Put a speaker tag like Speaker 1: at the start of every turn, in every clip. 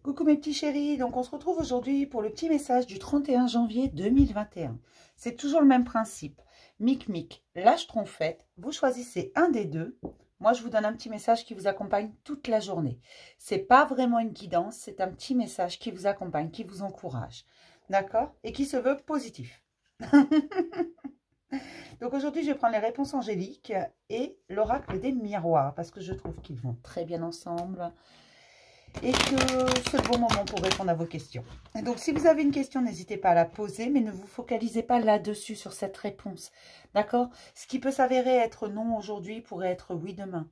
Speaker 1: Coucou mes petits chéris, donc on se retrouve aujourd'hui pour le petit message du 31 janvier 2021. C'est toujours le même principe. Mic, lâche trompette, vous choisissez un des deux. Moi, je vous donne un petit message qui vous accompagne toute la journée. C'est pas vraiment une guidance, c'est un petit message qui vous accompagne, qui vous encourage. D'accord? Et qui se veut positif. Donc aujourd'hui, je vais prendre les réponses angéliques et l'oracle des miroirs parce que je trouve qu'ils vont très bien ensemble. Et que c'est le bon moment pour répondre à vos questions. Donc, si vous avez une question, n'hésitez pas à la poser, mais ne vous focalisez pas là-dessus, sur cette réponse. D'accord? Ce qui peut s'avérer être non aujourd'hui pourrait être oui demain.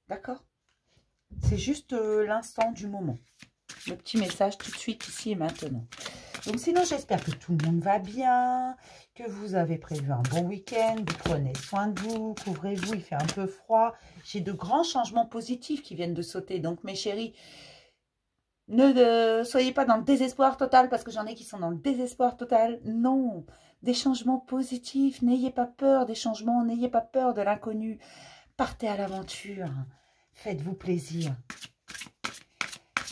Speaker 1: D'accord? C'est juste l'instant du moment. Le petit message tout de suite, ici et maintenant. Donc, sinon, j'espère que tout le monde va bien, que vous avez prévu un bon week-end, vous prenez soin de vous, couvrez-vous, il fait un peu froid. J'ai de grands changements positifs qui viennent de sauter. Donc, mes chéris, ne soyez pas dans le désespoir total, parce que j'en ai qui sont dans le désespoir total. Non, des changements positifs, n'ayez pas peur des changements, n'ayez pas peur de l'inconnu. Partez à l'aventure, faites-vous plaisir.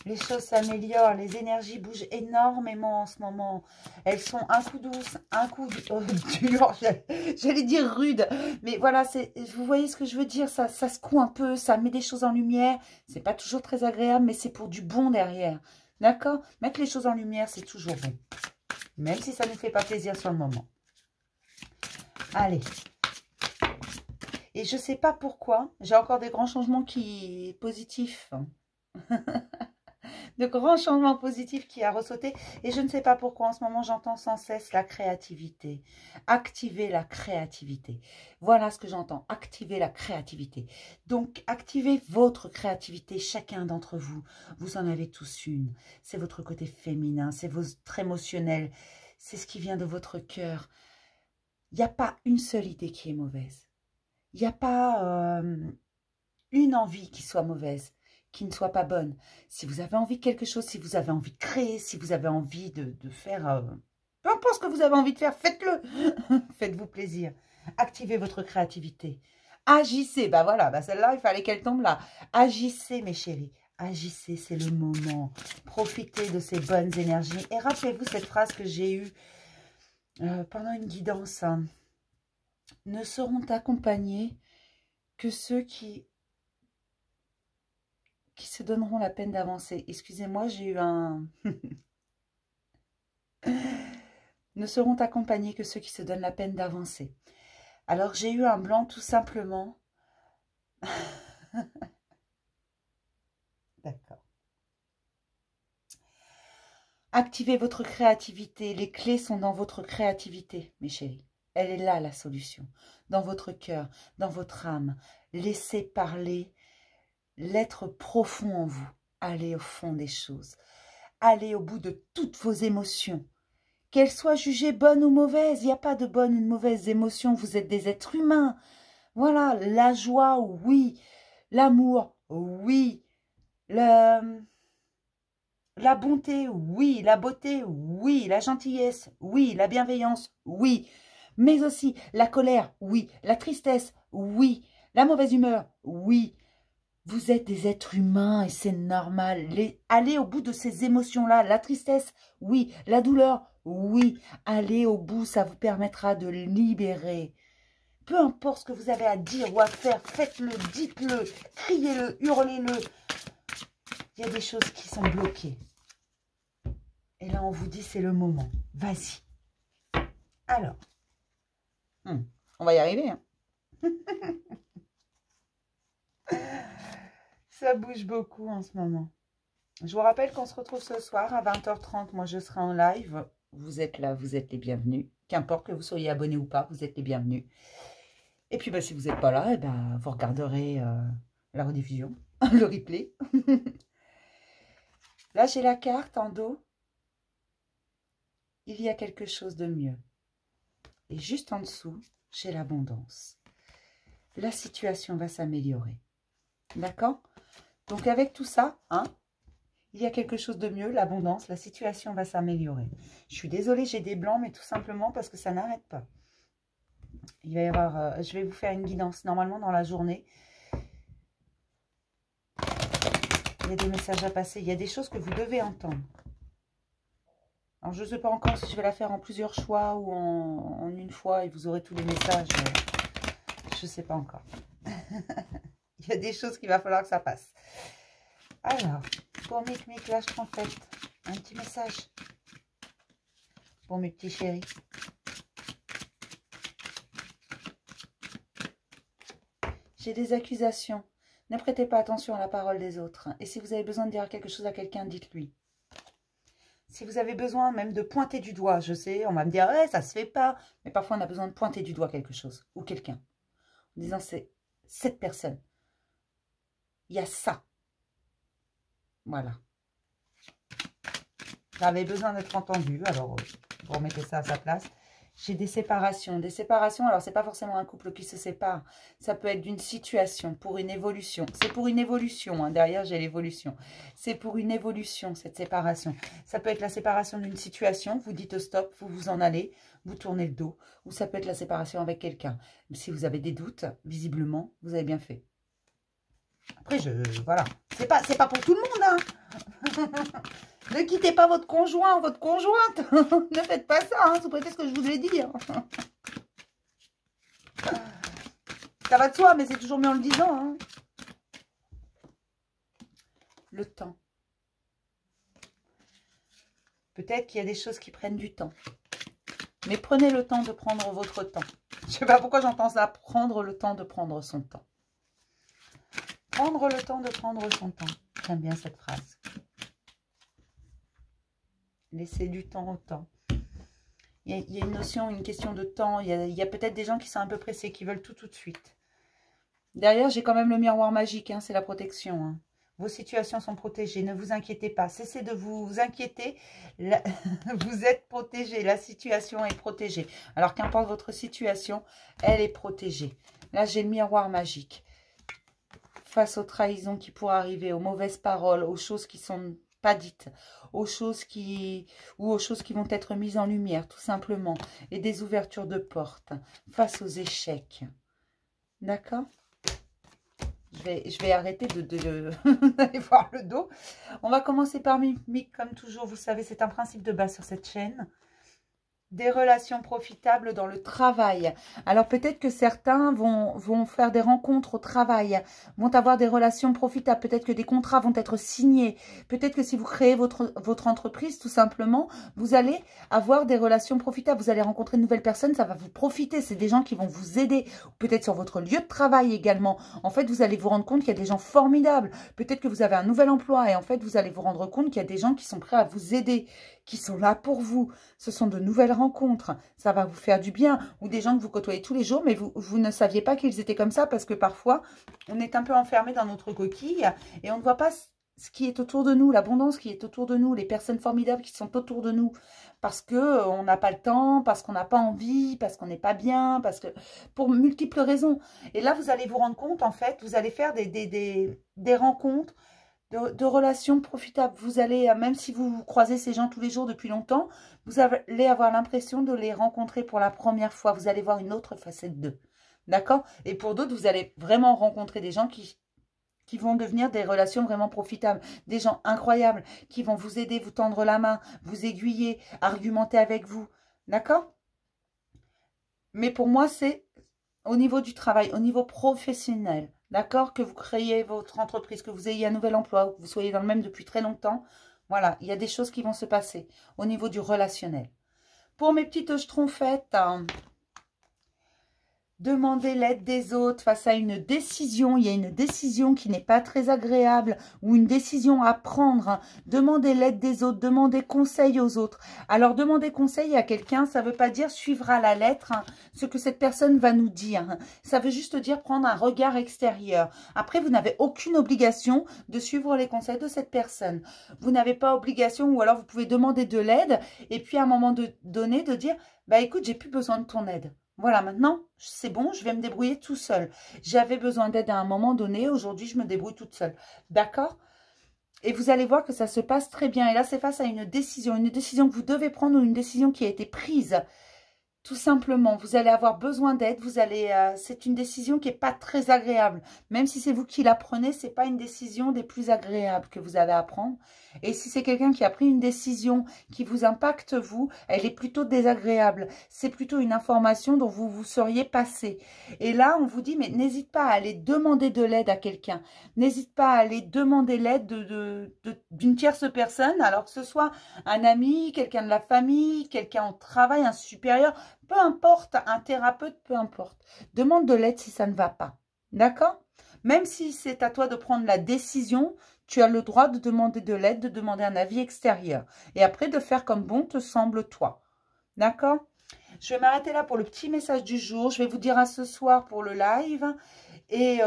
Speaker 1: Les choses s'améliorent, les énergies bougent énormément en ce moment. Elles sont un coup douces, un coup dur, j'allais dire rude. Mais voilà, vous voyez ce que je veux dire, ça secoue un peu, ça met des choses en lumière. C'est pas toujours très agréable, mais c'est pour du bon derrière. D'accord? Mettre les choses en lumière, c'est toujours bon. Même si ça ne nous fait pas plaisir sur le moment. Allez. Et je sais pas pourquoi, j'ai encore des grands changements positifs. De grands changements positifs qui a ressauté. Et je ne sais pas pourquoi en ce moment j'entends sans cesse la créativité. Activer la créativité. Voilà ce que j'entends. Activer la créativité. Donc activez votre créativité, chacun d'entre vous. Vous en avez tous une. C'est votre côté féminin, c'est votre émotionnel. C'est ce qui vient de votre cœur. Il n'y a pas une seule idée qui est mauvaise. Il n'y a pas une envie qui soit mauvaise, qui ne soit pas bonne. Si vous avez envie de quelque chose, si vous avez envie de créer, si vous avez envie de faire... peu importe ce que vous avez envie de faire, faites-le. Faites-vous plaisir. Activez votre créativité. Agissez. Bah voilà, bah celle-là, il fallait qu'elle tombe là. Agissez, mes chéris. Agissez, c'est le moment. Profitez de ces bonnes énergies. Et rappelez-vous cette phrase que j'ai eue pendant une guidance. Hein. Ne seront accompagnés que ceux qui se donneront la peine d'avancer. Excusez-moi, j'ai eu un... Ne seront accompagnés que ceux qui se donnent la peine d'avancer. Alors, j'ai eu un blanc tout simplement. D'accord. Activez votre créativité. Les clés sont dans votre créativité, mes chéris. Elle est là, la solution. Dans votre cœur, dans votre âme. Laissez parler l'être profond en vous. Allez au fond des choses. Allez au bout de toutes vos émotions. Qu'elles soient jugées bonnes ou mauvaises, il n'y a pas de bonne ou de mauvaise émotion, vous êtes des êtres humains. Voilà, la joie, oui. L'amour, oui. La bonté, oui. La beauté, oui. La gentillesse, oui. La bienveillance, oui. Mais aussi la colère, oui. La tristesse, oui. La mauvaise humeur, oui. Vous êtes des êtres humains et c'est normal. Allez au bout de ces émotions-là. La tristesse, oui. La douleur, oui. Allez au bout, ça vous permettra de libérer. Peu importe ce que vous avez à dire ou à faire, faites-le, dites-le, criez-le, hurlez-le. Il y a des choses qui sont bloquées. Et là, on vous dit, c'est le moment. Vas-y. Alors, on va y arriver. Hein. Ça bouge beaucoup en ce moment. Je vous rappelle qu'on se retrouve ce soir à 20h30. Moi, je serai en live. Vous êtes là, vous êtes les bienvenus. Qu'importe que vous soyez abonné ou pas, vous êtes les bienvenus. Et puis, bah, si vous n'êtes pas là, eh ben, vous regarderez la rediffusion, le replay. Là, j'ai la carte en dos. Il y a quelque chose de mieux. Et juste en dessous, j'ai l'abondance. La situation va s'améliorer. D'accord? Donc, avec tout ça, hein, il y a quelque chose de mieux, l'abondance, la situation va s'améliorer. Je suis désolée, j'ai des blancs, mais tout simplement parce que ça n'arrête pas. Il va y avoir, je vais vous faire une guidance normalement dans la journée. Il y a des messages à passer. Il y a des choses que vous devez entendre. Alors, je ne sais pas encore si je vais la faire en plusieurs choix ou en une fois et vous aurez tous les messages. Je ne sais pas encore. Il y a des choses qu'il va falloir que ça passe. Alors, pour Mic, là, je prends fait un petit message. Pour mes petits chéris. J'ai des accusations. Ne prêtez pas attention à la parole des autres. Et si vous avez besoin de dire quelque chose à quelqu'un, dites-lui. Si vous avez besoin même de pointer du doigt, je sais, on va me dire, ouais, ça se fait pas. Mais parfois, on a besoin de pointer du doigt quelque chose ou quelqu'un. En disant, c'est cette personne. Il y a ça. Voilà. J'avais besoin d'être entendu, alors vous remettez ça à sa place. J'ai des séparations. Des séparations, alors c'est pas forcément un couple qui se sépare. Ça peut être d'une situation, pour une évolution. C'est pour une évolution, hein. Derrière j'ai l'évolution. C'est pour une évolution, cette séparation. Ça peut être la séparation d'une situation, vous dites stop, vous vous en allez, vous tournez le dos. Ou ça peut être la séparation avec quelqu'un. Si vous avez des doutes, visiblement, vous avez bien fait. Après, voilà. C'est pas pour tout le monde, hein. Ne quittez pas votre conjoint ou votre conjointe. Ne faites pas ça, hein, sous prétexte que je vous ai dit. Hein. Ça va de soi, mais c'est toujours mieux en le disant. Hein. Le temps. Peut-être qu'il y a des choses qui prennent du temps. Mais prenez le temps de prendre votre temps. Je ne sais pas pourquoi j'entends ça. Prendre le temps de prendre son temps. Prendre le temps de prendre son temps. J'aime bien cette phrase. Laisser du temps au temps. Il y a une notion, une question de temps. Il y a peut-être des gens qui sont un peu pressés, qui veulent tout de suite. Derrière, j'ai quand même le miroir magique. Hein, c'est la protection. Hein. Vos situations sont protégées. Ne vous inquiétez pas. Cessez de vous inquiéter. Vous êtes protégé. La situation est protégée. Alors, qu'importe votre situation, elle est protégée. Là, j'ai le miroir magique. Face aux trahisons qui pourraient arriver, aux mauvaises paroles, aux choses qui sont pas dites, aux choses qui vont être mises en lumière, tout simplement, et des ouvertures de portes, face aux échecs. D'accord? Je vais arrêter d'aller voir le dos. On va commencer par Mic, comme toujours, vous savez, c'est un principe de base sur cette chaîne. Des relations profitables dans le travail. Alors peut-être que certains vont faire des rencontres au travail, vont avoir des relations profitables, peut-être que des contrats vont être signés, peut-être que si vous créez votre entreprise, tout simplement, vous allez avoir des relations profitables, vous allez rencontrer de nouvelles personnes, ça va vous profiter, c'est des gens qui vont vous aider, peut-être sur votre lieu de travail également. En fait, vous allez vous rendre compte qu'il y a des gens formidables, peut-être que vous avez un nouvel emploi et en fait, vous allez vous rendre compte qu'il y a des gens qui sont prêts à vous aider, qui sont là pour vous. Ce sont de nouvelles rencontres. Ça va vous faire du bien. Ou des gens que vous côtoyez tous les jours, mais vous ne saviez pas qu'ils étaient comme ça parce que parfois, on est un peu enfermé dans notre coquille et on ne voit pas ce qui est autour de nous, l'abondance qui est autour de nous, les personnes formidables qui sont autour de nous. Parce qu'on n'a pas le temps, parce qu'on n'a pas envie, parce qu'on n'est pas bien, parce que pour multiples raisons. Et là, vous allez vous rendre compte, en fait, vous allez faire des rencontres, de relations profitables. Vous allez, même si vous croisez ces gens tous les jours depuis longtemps, vous allez avoir l'impression de les rencontrer pour la première fois. Vous allez voir une autre facette d'eux. D'accord? Et pour d'autres, vous allez vraiment rencontrer des gens qui vont devenir des relations vraiment profitables. Des gens incroyables qui vont vous aider, vous tendre la main, vous aiguiller, argumenter avec vous. D'accord? Mais pour moi, c'est au niveau du travail, au niveau professionnel. D'accord? Que vous créez votre entreprise, que vous ayez un nouvel emploi, que vous soyez dans le même depuis très longtemps. Voilà, il y a des choses qui vont se passer au niveau du relationnel. Pour mes petites schtroumpfettes, demandez l'aide des autres face à une décision. Il y a une décision qui n'est pas très agréable ou une décision à prendre. Demandez l'aide des autres, demandez conseil aux autres. Alors, demander conseil à quelqu'un, ça ne veut pas dire suivre à la lettre ce que cette personne va nous dire. Ça veut juste dire prendre un regard extérieur. Après, vous n'avez aucune obligation de suivre les conseils de cette personne. Vous n'avez pas obligation ou alors vous pouvez demander de l'aide et puis à un moment donné de dire « Bah écoute, j'ai plus besoin de ton aide ». Voilà, maintenant, c'est bon, je vais me débrouiller tout seul. J'avais besoin d'aide à un moment donné, aujourd'hui, je me débrouille toute seule. D'accord? Et vous allez voir que ça se passe très bien. Et là, c'est face à une décision que vous devez prendre ou une décision qui a été prise. Tout simplement, vous allez avoir besoin d'aide, c'est une décision qui n'est pas très agréable. Même si c'est vous qui la prenez, ce n'est pas une décision des plus agréables que vous avez à prendre. Et si c'est quelqu'un qui a pris une décision qui vous impacte, vous, elle est plutôt désagréable. C'est plutôt une information dont vous vous seriez passé. Et là, on vous dit, mais n'hésite pas à aller demander de l'aide à quelqu'un. N'hésite pas à aller demander l'aide d'une tierce personne, alors que ce soit un ami, quelqu'un de la famille, quelqu'un au travail, un supérieur. Peu importe, un thérapeute, peu importe. Demande de l'aide si ça ne va pas. D'accord? Même si c'est à toi de prendre la décision, tu as le droit de demander de l'aide, de demander un avis extérieur. Et après, de faire comme bon te semble toi. D'accord? Je vais m'arrêter là pour le petit message du jour. Je vais vous dire à ce soir pour le live. Et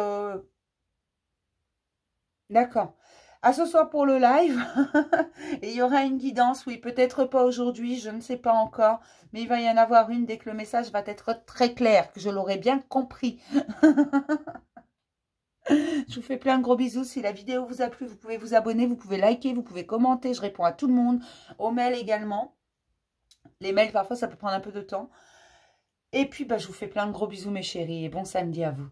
Speaker 1: d'accord. À ce soir pour le live, et il y aura une guidance, oui, peut-être pas aujourd'hui, je ne sais pas encore, mais il va y en avoir une dès que le message va être très clair, que je l'aurai bien compris. Je vous fais plein de gros bisous. Si la vidéo vous a plu, vous pouvez vous abonner, vous pouvez liker, vous pouvez commenter, je réponds à tout le monde, aux mails également. Les mails, parfois, ça peut prendre un peu de temps. Et puis, bah, je vous fais plein de gros bisous, mes chéris, et bon samedi à vous.